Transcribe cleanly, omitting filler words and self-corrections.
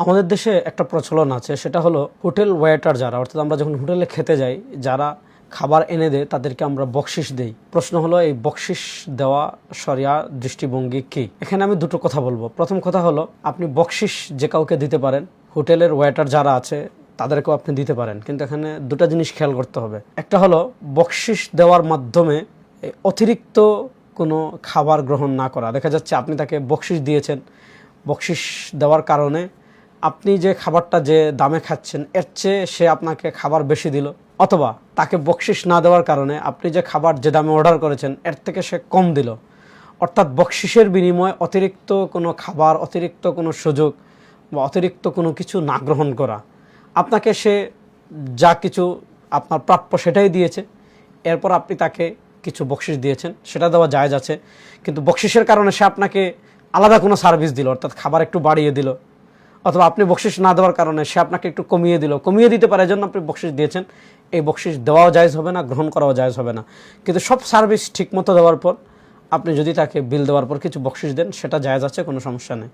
আমাদের দেশে একটা প্রচলন আছে, সেটা হলো হোটেল ওয়েটার যারা, অর্থাৎ আমরা যখন হোটেলে খেতে যাই, যারা খাবার এনে দেয় তাদেরকে আমরা বকশিশ দেই। প্রশ্ন হলো এই বকশিশ দেওয়া শরিয়া দৃষ্টিভঙ্গি কি? এখানে আমি দুটো কথা বলবো। প্রথম কথা হলো, আপনি বকশিশ যে কাউকে দিতে পারেন, হোটেলের ওয়েটার যারা আছে তাদেরকেও আপনি দিতে পারেন, কিন্তু এখানে দুটো জিনিস খেয়াল করতে হবে। একটা হলো বকশিশ দেওয়ার মাধ্যমে অতিরিক্ত কোনো খাবার গ্রহণ না করা। দেখা যাচ্ছে আপনি তাকে বকশিশ দিয়েছেন, বকশিশ দেওয়ার কারণে আপনি যে খাবারটা যে দামে খাচ্ছেন এর চেয়ে সে আপনাকে খাবার বেশি দিল, অথবা তাকে বকশিশ না দেওয়ার কারণে আপনি যে খাবার যে দামে অর্ডার করেছেন এর থেকে সে কম দিল। অর্থাৎ বকশিশের বিনিময়ে অতিরিক্ত কোনো খাবার, অতিরিক্ত কোনো সুযোগ বা অতিরিক্ত কোনো কিছু না গ্রহণ করা। আপনাকে সে যা কিছু আপনার প্রাপ্য সেটাই দিয়েছে, এরপর আপনি তাকে কিছু বকশিশ দিয়েছেন, সেটা দেওয়া জায়েজ আছে। কিন্তু বকশিশের কারণে সে আপনাকে আলাদা কোনো সার্ভিস দিল, অর্থাৎ খাবার একটু বাড়িয়ে দিল, অথবা আপনি বকশিশ না দেওয়ার কারণে সে আপনাকে একটু কমিয়ে দিল, কমিয়ে দিতে পারে, এজন্য আপনি বকশিশ দিয়েছেন, এই বকশিশ দেওয়াও জায়েজ হবে না, গ্রহণ করাও জায়েজ হবে না। কিন্তু সব সার্ভিস ঠিকমতো দেওয়ার পর আপনি যদি তাকে বিল দেওয়ার পর কিছু বকশিশ দেন, সেটা জায়েজ আছে, কোনো সমস্যা নেই।